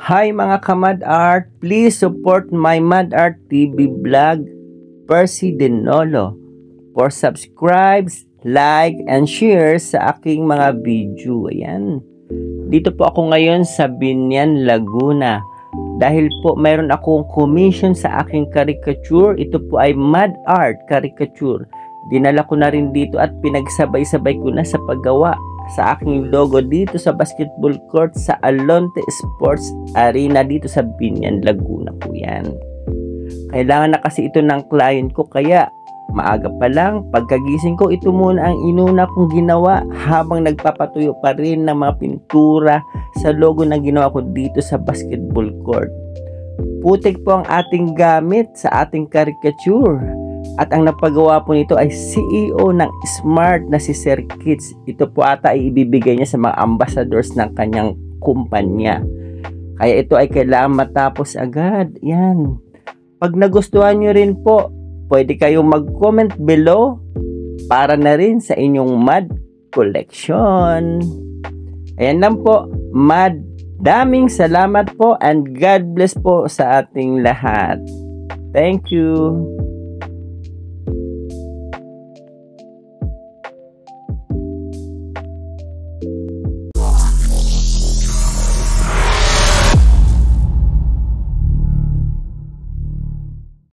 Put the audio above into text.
Hi mga ka-Mad Art, please support my Mad Art TV vlog, Percy Denolo, for subscribes, like, and share sa aking mga video. Ayan. Dito po ako ngayon sa Biñan, Laguna. Dahil po mayroon akong commission sa aking caricature. Ito po ay Mad Art caricature. Dinala ko na rin dito at pinagsabay-sabay ko na sa paggawa sa aking logo dito sa basketball court sa Alonte Sports Arena dito sa Biñan, Laguna po yan. Kailangan na kasi ito ng client ko, kaya maaga pa lang pagkagising ko, ito muna ang inuna kong ginawa habang nagpapatuyo pa rin ng mga pintura sa logo na ginawa ko dito sa basketball court. Putik po ang ating gamit sa ating caricature. At ang napagawa po nito ay CEO ng Smart na si Sir Kids. Ito po ata ay ibibigay niya sa mga ambassadors ng kanyang kumpanya. Kaya ito ay kailangan matapos agad. Yan. Pag nagustuhan nyo rin po, pwede kayong mag-comment below para na rin sa inyong Mad collection. Ayan lang po, Mad. Daming salamat po and God bless po sa ating lahat. Thank you.